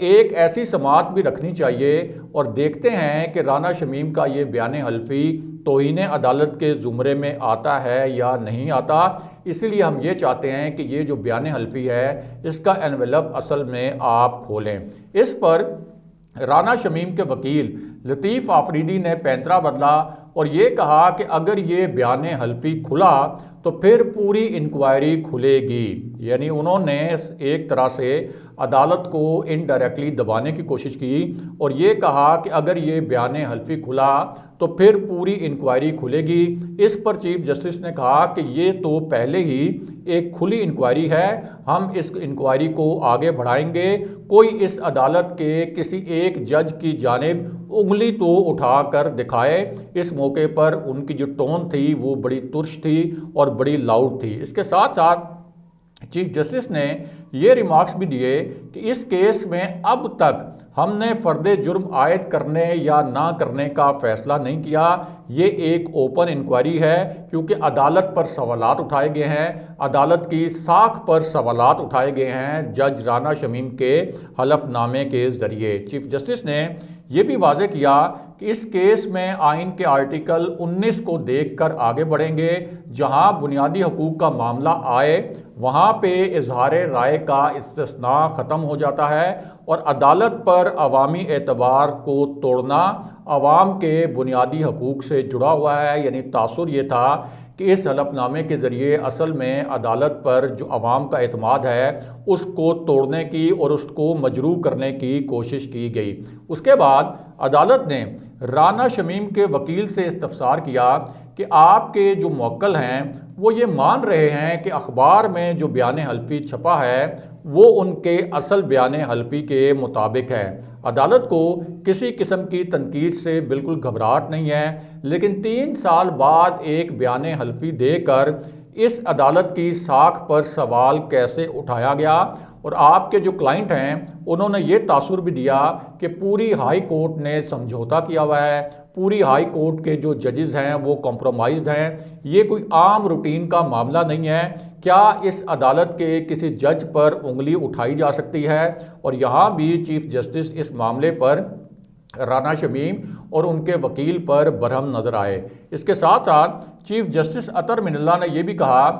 ایک ایسی سماعت بھی رکھنی چاہیے، اور دیکھتے ہیں کہ رانا شمیم کا یہ بیان حلفی توہین عدالت کے زمرے میں آتا ہے یا نہیں آتا۔ اسی لیے ہم یہ چاہتے ہیں کہ یہ جو بیان حلفی ہے اس کا انویلپ اصل میں آپ کھولیں۔ اس پر رانا شمیم کے وکیل لطیف آفریدی نے پینترا بدلا اور یہ کہا کہ اگر یہ بیان حلفی کھلا تو پھر پوری انکوائری کھلے گی، یعنی انہوں نے ایک طرح سے عدالت کو انڈائریکٹلی دبانے کی کوشش کی اور یہ کہا کہ اگر یہ بیان حلفی کھلا تو پھر پوری انکوائری کھلے گی۔ اس پر چیف جسٹس نے کہا کہ یہ تو پہلے ہی ایک کھلی انکوائری ہے، ہم اس انکوائری کو آگے بڑھائیں گے، کوئی اس عدالت کے کسی ایک جج کی جانب انگلی تو اٹھا کر دکھائے۔ اس موقع پر ان کی جو ٹون تھی وہ بڑی ترش تھی اور بڑی لاؤڈ تھی۔ اس کے ساتھ ساتھ چیف جسٹس نے یہ ریمارکس بھی دیے کہ اس کیس میں اب تک ہم نے فرد جرم عائد کرنے یا نہ کرنے کا فیصلہ نہیں کیا، یہ ایک اوپن انکوائری ہے کیونکہ عدالت پر سوالات اٹھائے گئے ہیں، عدالت کی ساکھ پر سوالات اٹھائے گئے ہیں جج رانا شمیم کے حلف نامے کے ذریعے۔ چیف جسٹس نے یہ بھی واضح کیا کہ اس کیس میں آئین کے آرٹیکل 19 کو دیکھ کر آگے بڑھیں گے، جہاں بنیادی حقوق کا معاملہ آئے وہاں پہ اظہار رائے کا استثناء ختم ہو جاتا ہے، اور عدالت پر عوامی اعتبار کو توڑنا عوام کے بنیادی حقوق سے جڑا ہوا ہے۔ یعنی تاثر یہ تھا کہ اس حلف نامے کے ذریعے اصل میں عدالت پر جو عوام کا اعتماد ہے اس کو توڑنے کی اور اس کو مجروح کرنے کی کوشش کی گئی۔ اس کے بعد عدالت نے رانا شمیم کے وکیل سے استفسار کیا کہ آپ کے جو موکل ہیں وہ یہ مان رہے ہیں کہ اخبار میں جو بیان حلفی چھپا ہے وہ ان کے اصل بیان حلفی کے مطابق ہے۔ عدالت کو کسی قسم کی تنقید سے بالکل گھبراہٹ نہیں ہے، لیکن 3 سال بعد ایک بیان حلفی دے کر اس عدالت کی ساکھ پر سوال کیسے اٹھایا گیا؟ اور آپ کے جو کلائنٹ ہیں انہوں نے یہ تاثر بھی دیا کہ پوری ہائی کورٹ نے سمجھوتا کیا ہوا ہے، پوری ہائی کورٹ کے جو ججز ہیں وہ کمپرومائزڈ ہیں، یہ کوئی عام روٹین کا معاملہ نہیں ہے۔ کیا اس عدالت کے کسی جج پر انگلی اٹھائی جا سکتی ہے؟ اور یہاں بھی چیف جسٹس اس معاملے پر رانا شمیم اور ان کے وکیل پر برہم نظر آئے۔ اس کے ساتھ ساتھ چیف جسٹس اطہر من اللہ نے یہ بھی کہا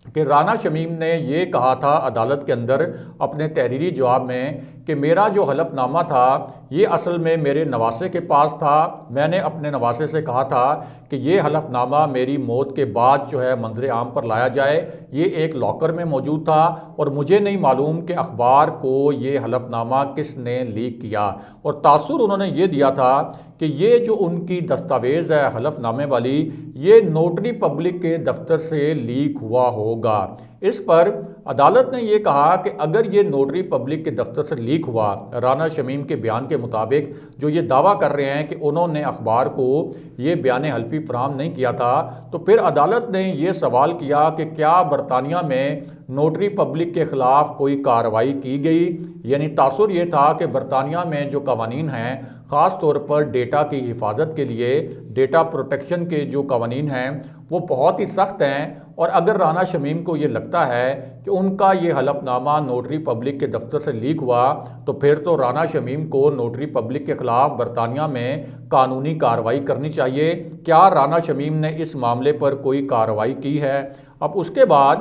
کہ رانا شمیم نے یہ کہا تھا عدالت کے اندر اپنے تحریری جواب میں کہ میرا جو حلف نامہ تھا یہ اصل میں میرے نواسے کے پاس تھا، میں نے اپنے نواسے سے کہا تھا کہ یہ حلف نامہ میری موت کے بعد جو ہے منظر عام پر لایا جائے، یہ ایک لاکر میں موجود تھا اور مجھے نہیں معلوم کہ اخبار کو یہ حلف نامہ کس نے لیک کیا۔ اور تاثر انہوں نے یہ دیا تھا کہ یہ جو ان کی دستاویز ہے حلف نامے والی، یہ نوٹری پبلک کے دفتر سے لیک ہوا ہوگا۔ اس پر عدالت نے یہ کہا کہ اگر یہ نوٹری پبلک کے دفتر سے لیک ہوا، رانا شمیم کے بیان کے مطابق جو یہ دعویٰ کر رہے ہیں کہ انہوں نے اخبار کو یہ بیان حلفی فراہم نہیں کیا تھا، تو پھر عدالت نے یہ سوال کیا کہ کیا برطانیہ میں نوٹری پبلک کے خلاف کوئی کارروائی کی گئی؟ یعنی تاثر یہ تھا کہ برطانیہ میں جو قوانین ہیں خاص طور پر ڈیٹا کی حفاظت کے لیے ڈیٹا پروٹیکشن کے جو قوانین ہیں وہ بہت ہی سخت ہیں، اور اگر رانا شمیم کو یہ لگتا ہے کہ ان کا یہ حلف نامہ نوٹری پبلک کے دفتر سے لیک ہوا تو پھر تو رانا شمیم کو نوٹری پبلک کے خلاف برطانیہ میں قانونی کارروائی کرنی چاہیے۔ کیا رانا شمیم نے اس معاملے پر کوئی کارروائی کی ہے؟ اب اس کے بعد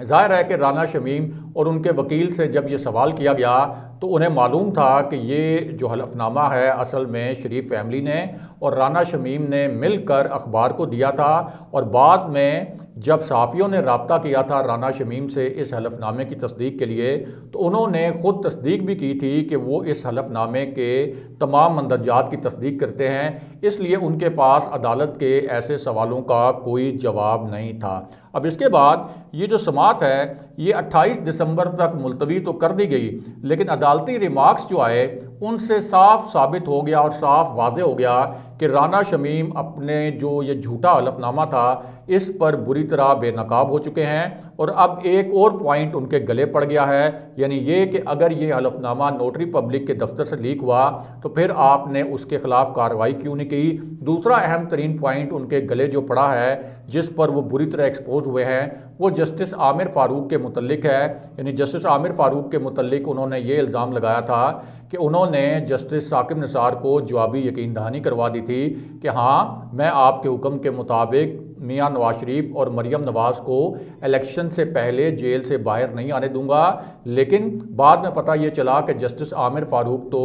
ظاہر ہے کہ رانا شمیم اور ان کے وکیل سے جب یہ سوال کیا گیا تو انہیں معلوم تھا کہ یہ جو حلف نامہ ہے اصل میں شریف فیملی نے اور رانا شمیم نے مل کر اخبار کو دیا تھا، اور بعد میں جب صحافیوں نے رابطہ کیا تھا رانا شمیم سے اس حلف نامے کی تصدیق کے لیے تو انہوں نے خود تصدیق بھی کی تھی کہ وہ اس حلف نامے کے تمام مندرجات کی تصدیق کرتے ہیں، اس لیے ان کے پاس عدالت کے ایسے سوالوں کا کوئی جواب نہیں تھا۔ اب اس کے بعد یہ جو سماعت ہے یہ 28 دسمبر تک ملتوی تو کر دی گئی، لیکن عدالتی ریمارکس جو آئے ان سے صاف ثابت ہو گیا اور صاف واضح ہو گیا کہ رانا شمیم اپنے جو یہ جھوٹا حلف نامہ تھا اس پر بری طرح بے نقاب ہو چکے ہیں، اور اب ایک اور پوائنٹ ان کے گلے پڑ گیا ہے، یعنی یہ کہ اگر یہ حلف نامہ نوٹری پبلک کے دفتر سے لیک ہوا تو پھر آپ نے اس کے خلاف کارروائی کیوں نہیں کی۔ دوسرا اہم ترین پوائنٹ ان کے گلے جو پڑا ہے جس پر وہ بری طرح ایکسپوز ہوئے ہیں وہ جسٹس عامر فاروق کے متعلق ہے، یعنی جسٹس عامر فاروق کے متعلق انہوں نے یہ الزام لگایا تھا کہ انہوں نے جسٹس ثاقب نثار کو جوابی یقین دہانی کروا دی تھی کہ ہاں میں آپ کے حکم کے مطابق میاں نواز شریف اور مریم نواز کو الیکشن سے پہلے جیل سے باہر نہیں آنے دوں گا، لیکن بعد میں پتہ یہ چلا کہ جسٹس عامر فاروق تو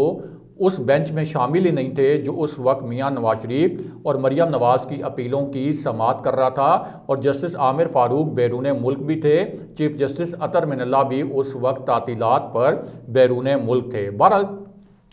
اس بینچ میں شامل ہی نہیں تھے جو اس وقت میاں نواز شریف اور مریم نواز کی اپیلوں کی سماعت کر رہا تھا، اور جسٹس عامر فاروق بیرون ملک بھی تھے، چیف جسٹس اطہر من اللہ بھی اس وقت تعطیلات پر بیرون ملک تھے۔ بہرحال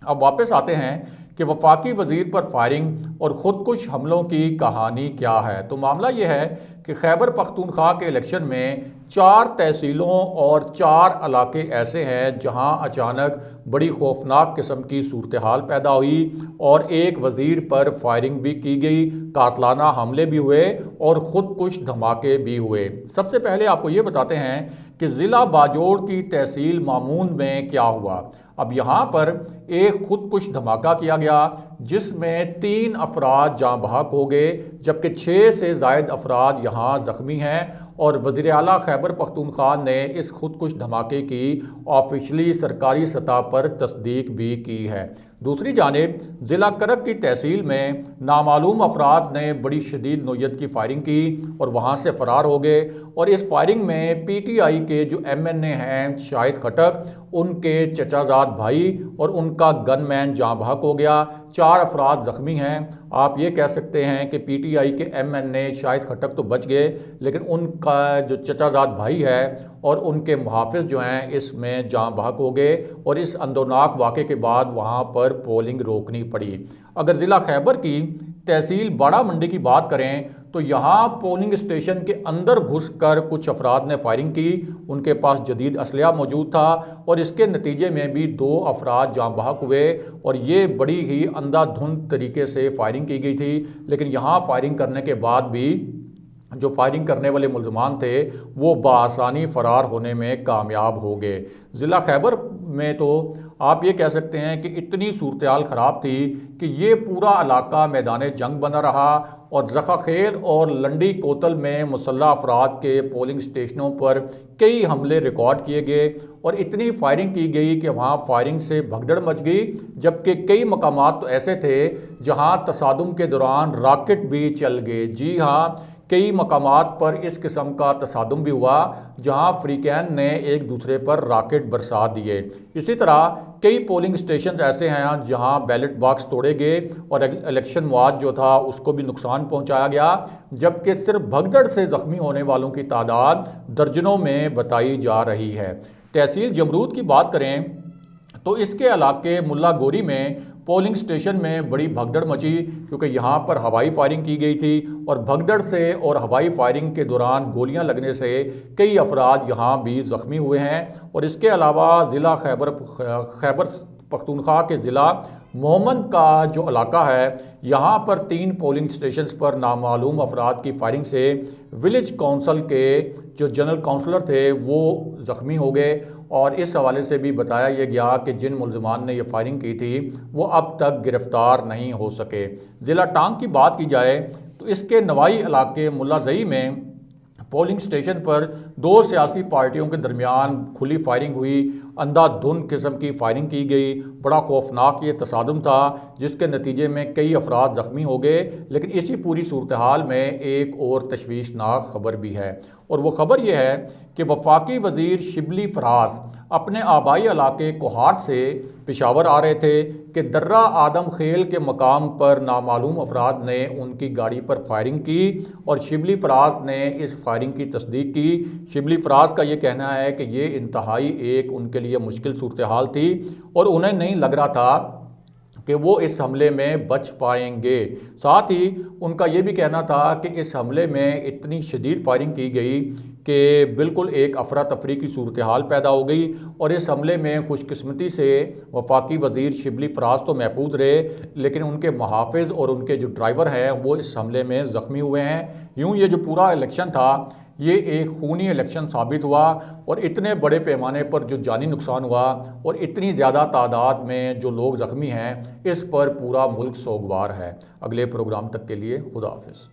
اب واپس آتے ہیں کہ وفاقی وزیر پر فائرنگ اور خودکش حملوں کی کہانی کیا ہے۔ تو معاملہ یہ ہے کہ خیبر پختونخوا کے الیکشن میں 4 تحصیلوں اور 4 علاقے ایسے ہیں جہاں اچانک بڑی خوفناک قسم کی صورتحال پیدا ہوئی اور ایک وزیر پر فائرنگ بھی کی گئی، قاتلانہ حملے بھی ہوئے اور خودکش دھماکے بھی ہوئے۔ سب سے پہلے آپ کو یہ بتاتے ہیں کہ ضلع باجوڑ کی تحصیل مامون میں کیا ہوا۔ اب یہاں پر ایک خودکش دھماکہ کیا گیا جس میں 3 افراد جاں بحق ہو گئے جبکہ 6 سے زائد افراد یہاں زخمی ہیں، اور وزیر اعلیٰ خیبر پختونخوا نے اس خودکش دھماکے کی آفیشلی سرکاری سطح پر تصدیق بھی کی ہے۔ دوسری جانب ضلع کرک کی تحصیل میں نامعلوم افراد نے بڑی شدید نوعیت کی فائرنگ کی اور وہاں سے فرار ہو گئے، اور اس فائرنگ میں پی ٹی آئی کے جو ایم این اے ہیں شاہد خٹک، ان کے چچا زاد بھائی اور ان کا گن مین جاں بحق ہو گیا، 4 افراد زخمی ہیں۔ آپ یہ کہہ سکتے ہیں کہ پی ٹی آئی کے ایم این اے شاہد خٹک تو بچ گئے، لیکن ان کا جو چچا زاد بھائی ہے اور ان کے محافظ جو ہیں اس میں جاں بحق ہو گئے، اور اس اندوناک واقعے کے بعد وہاں پر پولنگ روکنی پڑی۔ اگر ضلع خیبر کی تحصیل باڑہ منڈی کی بات کریں تو یہاں پولنگ اسٹیشن کے اندر گھس کر کچھ افراد نے فائرنگ کی، ان کے پاس جدید اسلحہ موجود تھا اور اس کے نتیجے میں بھی 2 افراد جاں بحق ہوئے، اور یہ بڑی ہی اندھا دھند طریقے سے فائرنگ کی گئی تھی، لیکن یہاں فائرنگ کرنے کے بعد بھی جو فائرنگ کرنے والے ملزمان تھے وہ بآسانی فرار ہونے میں کامیاب ہو گئے۔ ضلع خیبر میں تو آپ یہ کہہ سکتے ہیں کہ اتنی صورتحال خراب تھی کہ یہ پورا علاقہ میدان جنگ بنا رہا، اور زخا خیل اور لنڈی کوتل میں مسلح افراد کے پولنگ اسٹیشنوں پر کئی حملے ریکارڈ کیے گئے اور اتنی فائرنگ کی گئی کہ وہاں فائرنگ سے بھگدڑ مچ گئی، جبکہ کئی مقامات تو ایسے تھے جہاں تصادم کے دوران راکٹ بھی چل گئے۔ جی ہاں، کئی مقامات پر اس قسم کا تصادم بھی ہوا جہاں فریقین نے ایک دوسرے پر راکٹ برسا دیے۔ اسی طرح کئی پولنگ اسٹیشنز ایسے ہیں جہاں بیلٹ باکس توڑے گئے اور الیکشن مواد جو تھا اس کو بھی نقصان پہنچایا گیا، جبکہ صرف بھگدڑ سے زخمی ہونے والوں کی تعداد درجنوں میں بتائی جا رہی ہے۔ تحصیل جمرود کی بات کریں تو اس کے علاقے ملا گوری میں پولنگ اسٹیشن میں بڑی بھگدڑ مچی کیونکہ یہاں پر ہوائی فائرنگ کی گئی تھی، اور بھگدڑ سے اور ہوائی فائرنگ کے دوران گولیاں لگنے سے کئی افراد یہاں بھی زخمی ہوئے ہیں۔ اور اس کے علاوہ ضلع خیبر پختونخوا کے ضلع مومن کا جو علاقہ ہے یہاں پر 3 پولنگ اسٹیشنز پر نامعلوم افراد کی فائرنگ سے ولیج کونسل کے جو جنرل کونسلر تھے وہ زخمی ہو گئے، اور اس حوالے سے بھی بتایا یہ گیا کہ جن ملزمان نے یہ فائرنگ کی تھی وہ اب تک گرفتار نہیں ہو سکے۔ ضلع ٹانگ کی بات کی جائے تو اس کے نوائی علاقے ملا زئی میں پولنگ اسٹیشن پر 2 سیاسی پارٹیوں کے درمیان کھلی فائرنگ ہوئی، اندھا دھند قسم کی فائرنگ کی گئی، بڑا خوفناک یہ تصادم تھا جس کے نتیجے میں کئی افراد زخمی ہو گئے۔ لیکن اسی پوری صورتحال میں ایک اور تشویشناک خبر بھی ہے، اور وہ خبر یہ ہے کہ وفاقی وزیر شبلی فراز اپنے آبائی علاقے کوہاٹ سے پشاور آ رہے تھے کہ درہ آدم خیل کے مقام پر نامعلوم افراد نے ان کی گاڑی پر فائرنگ کی، اور شبلی فراز نے اس فائرنگ کی تصدیق کی۔ شبلی فراز کا یہ کہنا ہے کہ یہ انتہائی ایک ان کے لیے مشکل صورتحال تھی اور انہیں نہیں لگ رہا تھا کہ وہ اس حملے میں بچ پائیں گے۔ ساتھ ہی ان کا یہ بھی کہنا تھا کہ اس حملے میں اتنی شدید فائرنگ کی گئی کہ بالکل ایک افراتفری کی صورتحال پیدا ہو گئی اور اس حملے میں خوش قسمتی سے وفاقی وزیر شبلی فراز تو محفوظ رہے، لیکن ان کے محافظ اور ان کے جو ڈرائیور ہیں وہ اس حملے میں زخمی ہوئے ہیں۔ یوں یہ جو پورا الیکشن تھا یہ ایک خونی الیکشن ثابت ہوا، اور اتنے بڑے پیمانے پر جو جانی نقصان ہوا اور اتنی زیادہ تعداد میں جو لوگ زخمی ہیں، اس پر پورا ملک سوگوار ہے۔ اگلے پروگرام تک کے لیے خدا حافظ۔